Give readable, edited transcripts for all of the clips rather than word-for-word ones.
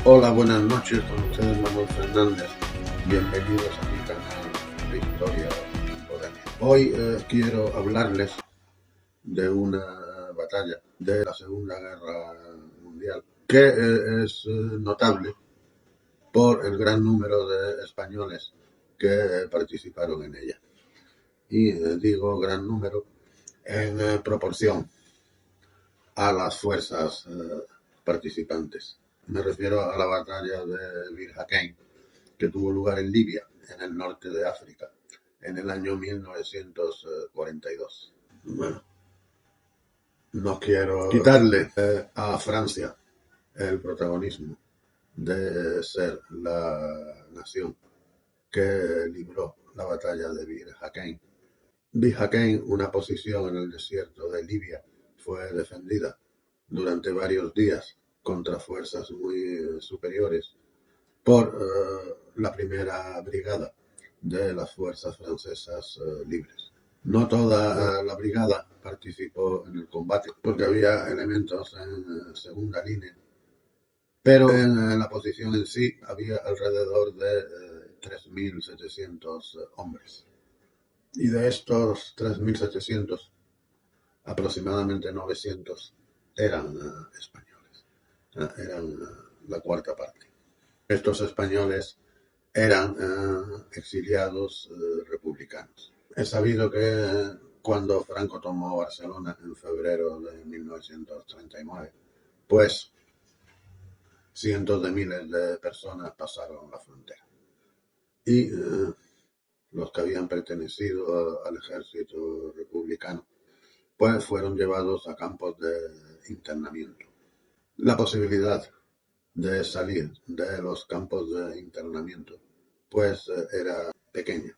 Hola, buenas noches, con ustedes Manuel Fernández. Bienvenidos a mi canal de Historia Contemporánea. Hoy quiero hablarles de una batalla de la Segunda Guerra Mundial que es notable por el gran número de españoles que participaron en ella. Y digo gran número en proporción a las fuerzas participantes. Me refiero a la batalla de Bir Hakeim, que tuvo lugar en Libia, en el norte de África, en el año 1942. Bueno, no quiero quitarle a Francia el protagonismo de ser la nación que libró la batalla de Bir Hakeim. Bir Hakeim, una posición en el desierto de Libia, fue defendida durante varios días contra fuerzas muy superiores por la primera brigada de las fuerzas francesas libres. No toda la brigada participó en el combate, porque había elementos en segunda línea, pero en la posición en sí había alrededor de 3.700 hombres. Y de estos 3.700, aproximadamente 900 eran españoles, eran la cuarta parte. Estos españoles eran exiliados republicanos. Es sabido que cuando Franco tomó Barcelona en febrero de 1939, pues cientos de miles de personas pasaron la frontera. Y los que habían pertenecido al ejército republicano, pues fueron llevados a campos de internamiento. La posibilidad de salir de los campos de internamiento pues era pequeña.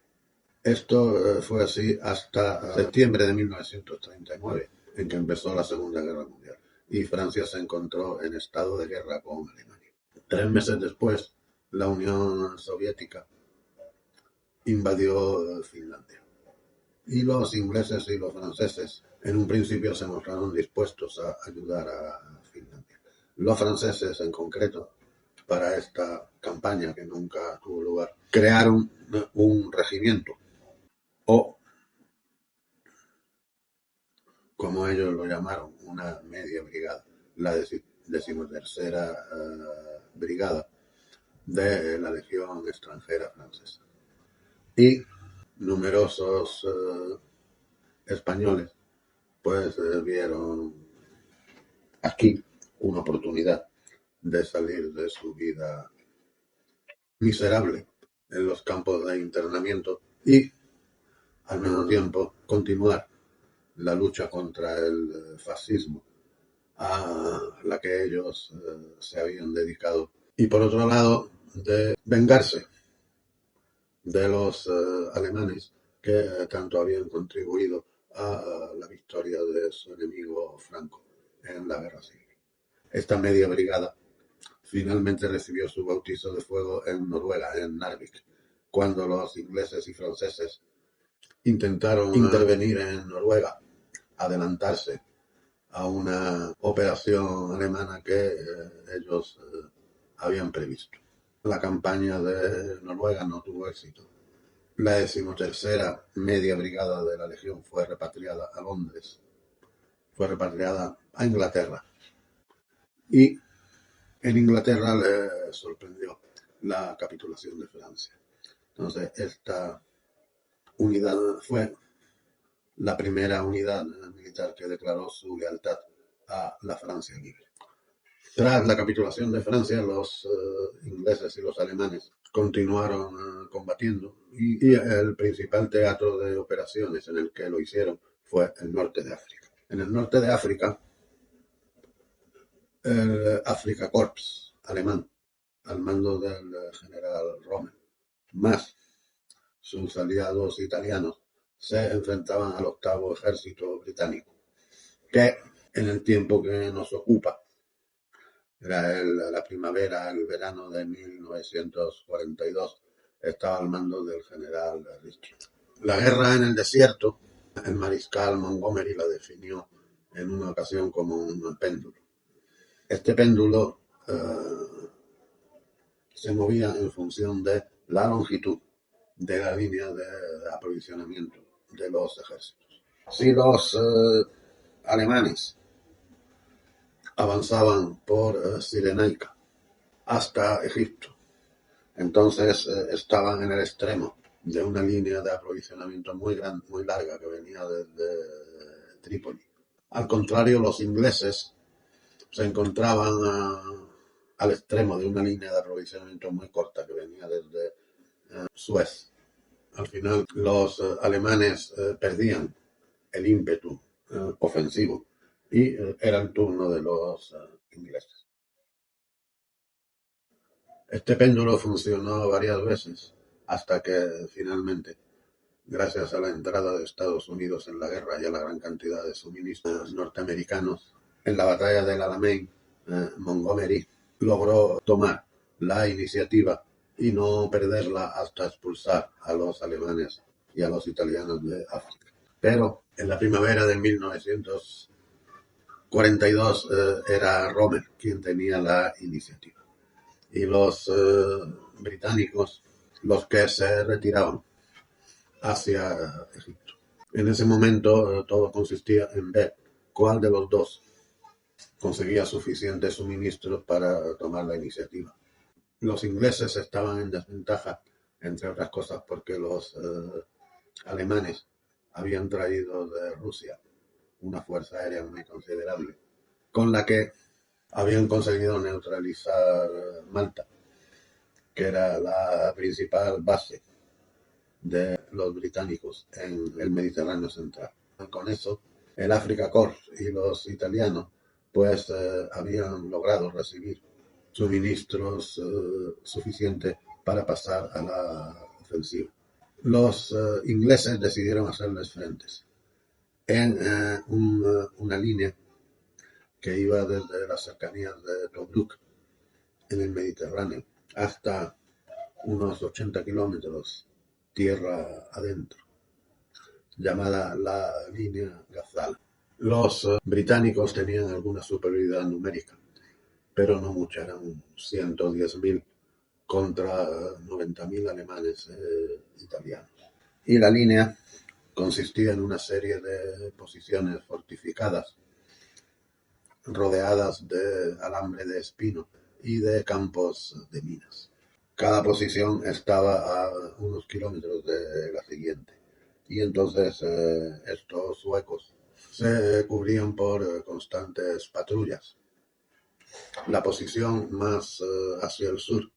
Esto fue así hasta septiembre de 1939, en que empezó la Segunda Guerra Mundial, y Francia se encontró en estado de guerra con Alemania. 3 meses después, la Unión Soviética invadió Finlandia. Y los ingleses y los franceses en un principio se mostraron dispuestos a ayudar a Finlandia. Los franceses en concreto, para esta campaña que nunca tuvo lugar, crearon un regimiento, o como ellos lo llamaron, una media brigada, la 13ª brigada de la Legión extranjera francesa. Y numerosos españoles pues vieron aquí una oportunidad de salir de su vida miserable en los campos de internamiento y al mismo tiempo continuar la lucha contra el fascismo a la que ellos se habían dedicado, y por otro lado de vengarse de los alemanes que tanto habían contribuido a la victoria de su enemigo Franco en la guerra civil. Esta media brigada finalmente recibió su bautizo de fuego en Noruega, en Narvik, cuando los ingleses y franceses intentaron intervenir en Noruega, adelantarse a una operación alemana que ellos habían previsto. La campaña de Noruega no tuvo éxito. La 13ª media brigada de la Legión fue repatriada a Londres, fue repatriada a Inglaterra, y en Inglaterra le sorprendió la capitulación de Francia. Entonces, esta unidad fue la primera unidad militar que declaró su lealtad a la Francia libre. Tras la capitulación de Francia, los ingleses y los alemanes continuaron combatiendo, y el principal teatro de operaciones en el que lo hicieron fue el norte de África. En el norte de África, el Afrika Korps alemán, al mando del general Rommel, más sus aliados italianos, se enfrentaban al 8º ejército británico, que en el tiempo que nos ocupa, era la primavera, el verano de 1942, estaba al mando del general Richmond. La guerra en el desierto, el mariscal Montgomery la definió en una ocasión como un péndulo. Este péndulo se movía en función de la longitud de la línea de aprovisionamiento de los ejércitos. Si los alemanes avanzaban por Cirenaica hasta Egipto, entonces estaban en el extremo de una línea de aprovisionamiento muy larga que venía desde Trípoli. Al contrario, los ingleses se encontraban al extremo de una línea de aprovisionamiento muy corta que venía desde Suez. Al final, los alemanes perdían el ímpetu ofensivo y era el turno de los ingleses. Este péndulo funcionó varias veces hasta que finalmente, gracias a la entrada de Estados Unidos en la guerra y a la gran cantidad de suministros norteamericanos, en la batalla del Alamein, Montgomery logró tomar la iniciativa y no perderla hasta expulsar a los alemanes y a los italianos de África. Pero en la primavera de 1942 era Rommel quien tenía la iniciativa y los británicos los que se retiraban hacia Egipto. En ese momento todo consistía en ver cuál de los dos conseguía suficientes suministros para tomar la iniciativa. Los ingleses estaban en desventaja, entre otras cosas, porque los alemanes habían traído de Rusia una fuerza aérea muy considerable, con la que habían conseguido neutralizar Malta, que era la principal base de los británicos en el Mediterráneo central. Con eso, el Afrika Korps y los italianos pues habían logrado recibir suministros suficientes para pasar a la ofensiva. Los ingleses decidieron hacerles frentes en una línea que iba desde las cercanías de Tobruk en el Mediterráneo hasta unos 80 kilómetros tierra adentro, llamada la línea Gazala. Los británicos tenían alguna superioridad numérica, pero no mucha, eran 110.000 contra 90.000 alemanes italianos. Y la línea consistía en una serie de posiciones fortificadas, rodeadas de alambre de espino y de campos de minas. Cada posición estaba a unos kilómetros de la siguiente. Y entonces estos huecos se cubrían por constantes patrullas. La posición más hacia el sur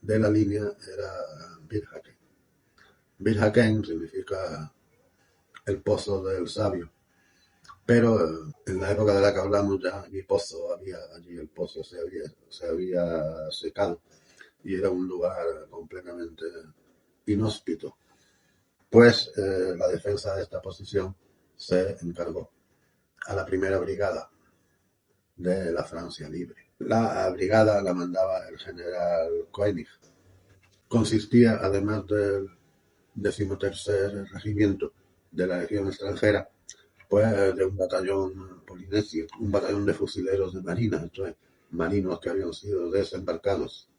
de la línea era Bir Hakeim. Bir Hakeim significa el pozo del sabio, pero en la época de la que hablamos ya ni pozo había allí, el pozo se había secado y era un lugar completamente inhóspito. Pues la defensa de esta posición se encargó a la primera brigada de la Francia Libre. La brigada la mandaba el general Koenig. Consistía, además del 13º Regimiento de la Legión Extranjera, pues de un batallón polinesio, un batallón de fusileros de marina, entonces marinos que habían sido desembarcados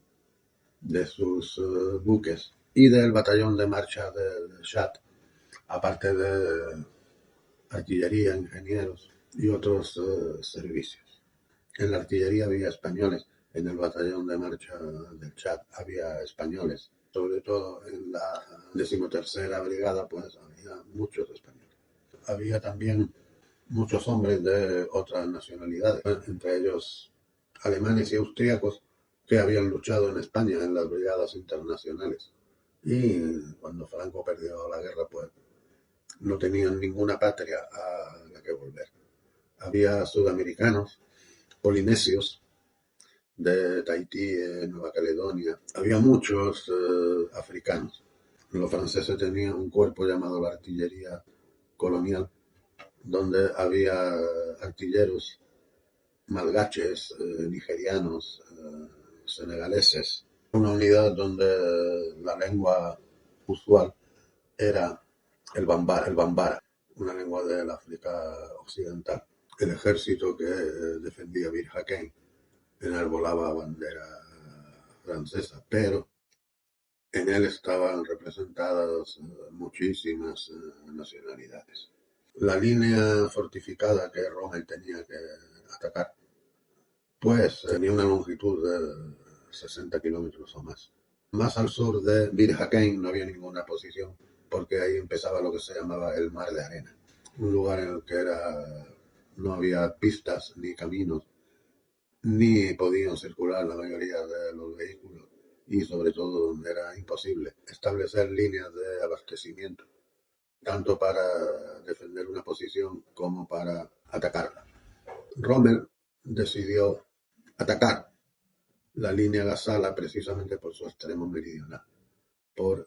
de sus buques, y del batallón de marcha del Chad, aparte de artillería, ingenieros y otros servicios. En la artillería había españoles, en el batallón de marcha del Chad había españoles, sobre todo en la 13ª brigada pues había muchos españoles. Había también muchos hombres de otras nacionalidades, entre ellos alemanes y austríacos que habían luchado en España en las brigadas internacionales. Y cuando Franco perdió la guerra, pues no tenían ninguna patria a la que volver. Había sudamericanos, polinesios, de Tahití, Nueva Caledonia. Había muchos africanos. Los franceses tenían un cuerpo llamado la artillería colonial, donde había artilleros malgaches, nigerianos, senegaleses. Una unidad donde la lengua usual era el bambara, una lengua del África Occidental. El ejército que defendía Bir Hakeim enarbolaba bandera francesa, pero en él estaban representadas muchísimas nacionalidades. La línea fortificada que Rommel tenía que atacar, pues tenía una longitud de 60 kilómetros o más. Más al sur de Bir Hakeim no había ninguna posición, porque ahí empezaba lo que se llamaba el Mar de Arena, un lugar en el que no había pistas ni caminos, ni podían circular la mayoría de los vehículos, y sobre todo donde era imposible establecer líneas de abastecimiento, tanto para defender una posición como para atacarla. Rommel decidió atacar la línea Gazala precisamente por su extremo meridional, por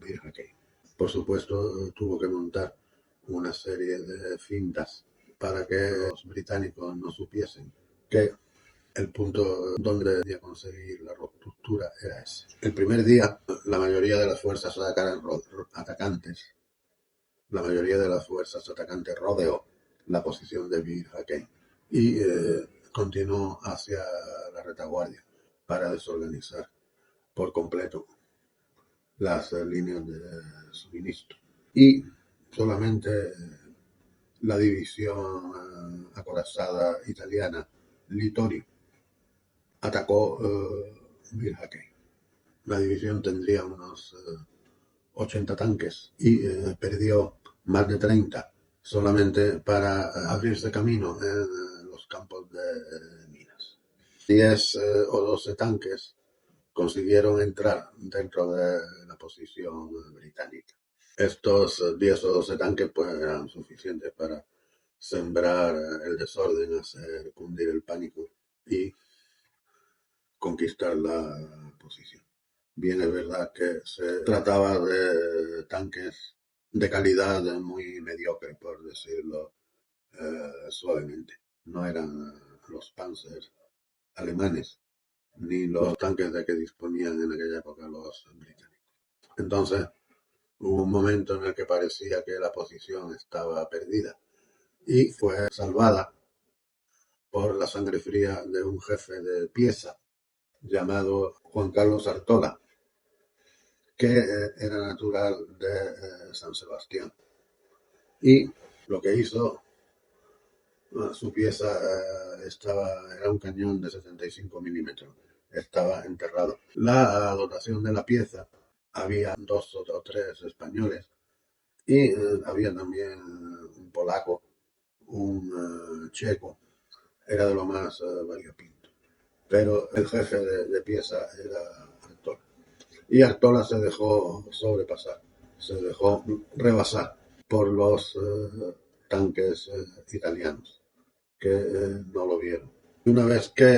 Bir Hakeim. Por supuesto, tuvo que montar una serie de fintas para que los británicos no supiesen que el punto donde debía conseguir la ruptura era ese. El primer día, la mayoría de las fuerzas atacantes rodeó la posición de Bir Hakeim y continuó hacia la retaguardia para desorganizar por completo las líneas de suministro. Y solamente la división acorazada italiana Littorio atacó Bir Hakeim. La división tendría unos 80 tanques y perdió más de 30 solamente para abrirse camino en los campos de minas. 10 o 12 tanques consiguieron entrar dentro de la posición británica. Estos 10 o 12 tanques pues eran suficientes para sembrar el desorden, hacer cundir el pánico y conquistar la posición. Bien, es verdad que se trataba de tanques de calidad muy mediocre, por decirlo suavemente. No eran los Panzer alemanes ni los tanques de que disponían en aquella época los británicos. Entonces, hubo un momento en el que parecía que la posición estaba perdida y fue salvada por la sangre fría de un jefe de pieza llamado Juan Carlos Artola, que era natural de San Sebastián. Y lo que hizo, su pieza era un cañón de 75 milímetros, estaba enterrado. La dotación de la pieza, había 2 o 3 españoles y había también un polaco, un checo, era de lo más variopinto. Pero el jefe de pieza era Artola. Y Artola se dejó sobrepasar, se dejó rebasar por los tanques italianos, que no lo vieron. Una vez que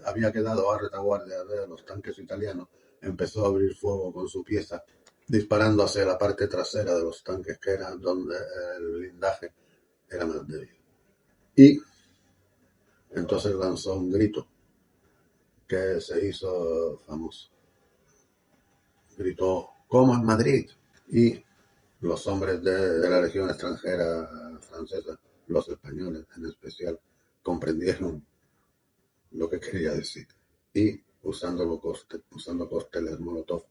había quedado a retaguardia de los tanques italianos, empezó a abrir fuego con su pieza, disparando hacia la parte trasera de los tanques, que era donde el blindaje era más débil. Y entonces lanzó un grito que se hizo famoso. Gritó: «¡Como en Madrid!». Y los hombres de la legión extranjera francesa, los españoles en especial, comprendieron lo que quería decir. Y usando cócteles Molotov,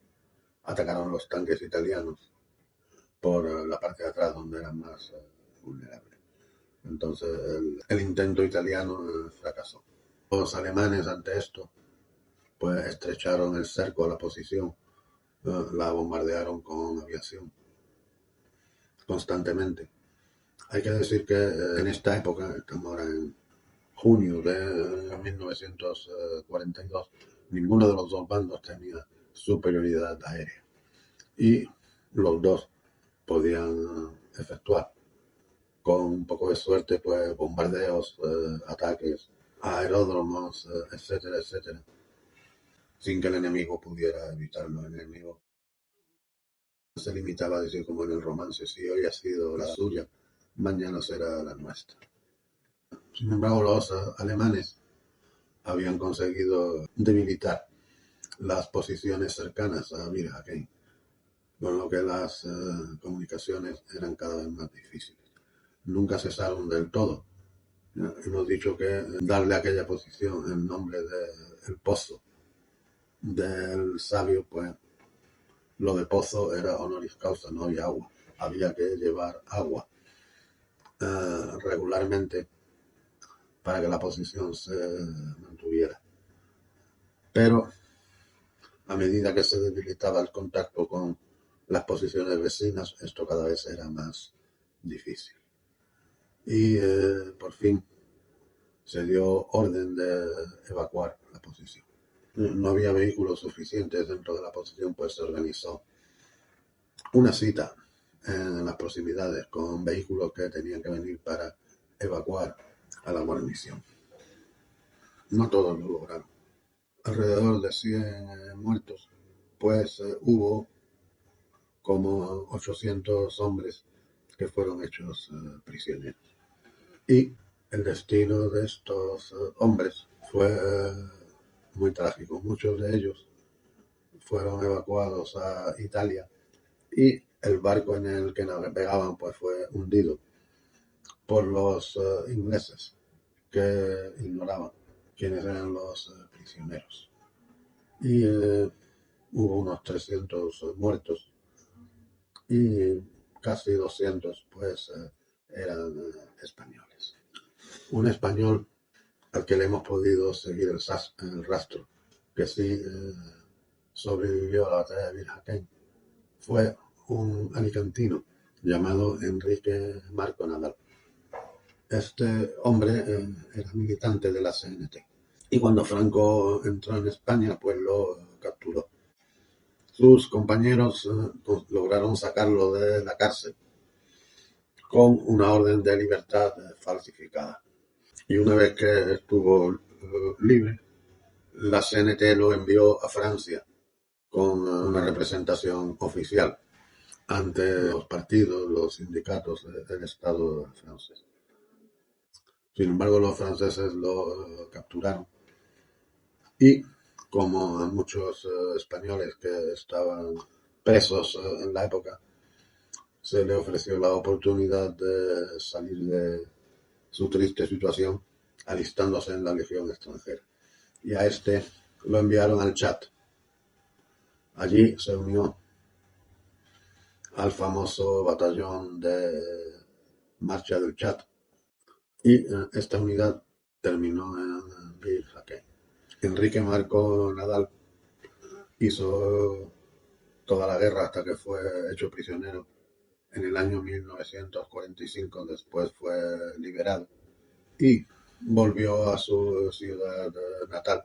atacaron los tanques italianos por la parte de atrás, donde eran más vulnerables. Entonces el intento italiano fracasó. Los alemanes, ante esto, pues estrecharon el cerco a la posición, la bombardearon con aviación constantemente. Hay que decir que en esta época, estamos ahora en junio de 1942, ninguno de los dos bandos tenía superioridad aérea y los dos podían efectuar, con un poco de suerte, pues bombardeos, ataques a aeródromos, etcétera, etcétera, sin que el enemigo pudiera evitarlo. El enemigo se limitaba a decir, como en el romance: «Si hoy ha sido la suya, mañana será la nuestra». Sin embargo, los alemanes habían conseguido debilitar las posiciones cercanas a Bir Hakeim, con lo que las comunicaciones eran cada vez más difíciles. Nunca cesaron del todo. Hemos dicho que darle a aquella posición el nombre de El Pozo del sabio, pues lo de pozo era honoris causa, no había agua. Había que llevar agua regularmente para que la posición se mantuviera. Pero a medida que se debilitaba el contacto con las posiciones vecinas, esto cada vez era más difícil. Y por fin se dio orden de evacuar la posición. No había vehículos suficientes dentro de la posición, pues se organizó una cita en las proximidades con vehículos que tenían que venir para evacuar a la guarnición. No todos lo lograron. Alrededor de 100 muertos, pues hubo como 800 hombres que fueron hechos prisioneros. Y el destino de estos hombres fue muy trágico. Muchos de ellos fueron evacuados a Italia y el barco en el que navegaban pues fue hundido por los ingleses, que ignoraban quiénes eran los prisioneros. Y hubo unos 300 muertos y casi 200 pues eran españoles. Un español al que le hemos podido seguir el rastro, que sí sobrevivió a la batalla de Virjaquén, fue un alicantino llamado Enrique Marco Nadal. Este hombre era militante de la CNT y cuando Franco entró en España pues lo capturó. Sus compañeros lograron sacarlo de la cárcel con una orden de libertad falsificada. Y una vez que estuvo libre, la CNT lo envió a Francia con una representación oficial ante los partidos, los sindicatos del Estado francés. Sin embargo, los franceses lo capturaron y, como a muchos españoles que estaban presos en la época, se le ofreció la oportunidad de salir de su triste situación alistándose en la Legión extranjera. Y a este lo enviaron al Chad. Allí se unió al famoso batallón de Marcha del Chad y esta unidad terminó en Virjaquén. Enrique Marco Nadal hizo toda la guerra hasta que fue hecho prisionero en el año 1945. Después fue liberado y volvió a su ciudad natal,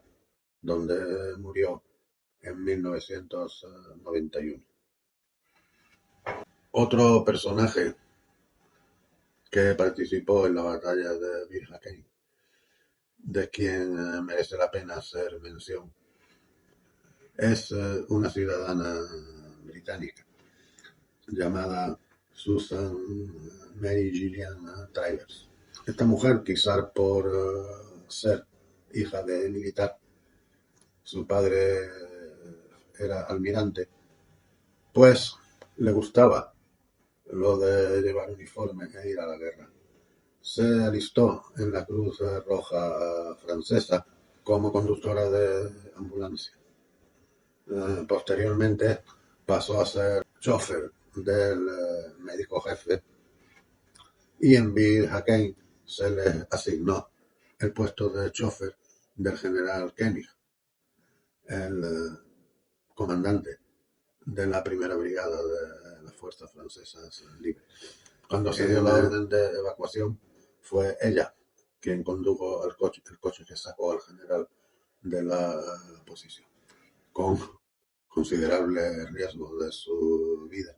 donde murió en 1991. Otro personaje que participó en la batalla de Virjaquén, de quien merece la pena hacer mención, es una ciudadana británica llamada Susan Mary Gillian Travers. Esta mujer, quizás por ser hija de militar, su padre era almirante, pues le gustaba lo de llevar uniforme e ir a la guerra. Se alistó en la Cruz Roja francesa como conductora de ambulancia. Posteriormente pasó a ser chofer del médico jefe y en Virjaquén se le asignó el puesto de chofer del general Koenig, el comandante de la primera brigada de las fuerzas francesas libres. Cuando se dio la orden de evacuación, fue ella quien condujo el coche que sacó al general de la posición, con considerable riesgo de su vida,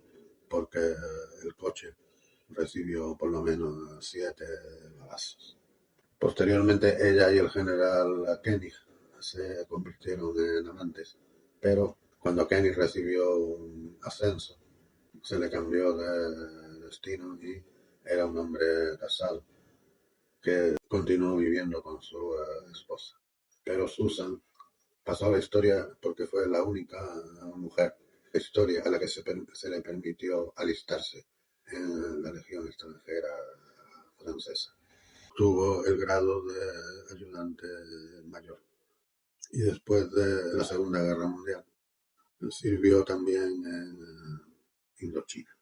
porque el coche recibió por lo menos 7 balazos. Posteriormente, ella y el general Koenig se convirtieron en amantes, pero cuando Koenig recibió un ascenso, se le cambió de destino y era un hombre casado que continuó viviendo con su esposa. Pero Susan pasó a la historia porque fue la única mujer de historia a la que se le permitió alistarse en la Legión extranjera francesa. Tuvo el grado de ayudante mayor y después de la Segunda Guerra Mundial. Sirvió también en Indochina.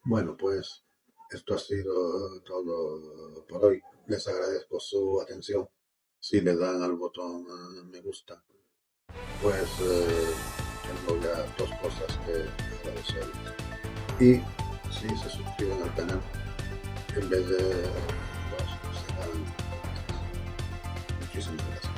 Bueno, pues esto ha sido todo por hoy. Les agradezco su atención. Si le dan al botón me gusta, pues tengo ya 2 cosas que agradecerles. Y si se suscriben al canal, en vez de 2, serán 3. Muchísimas gracias.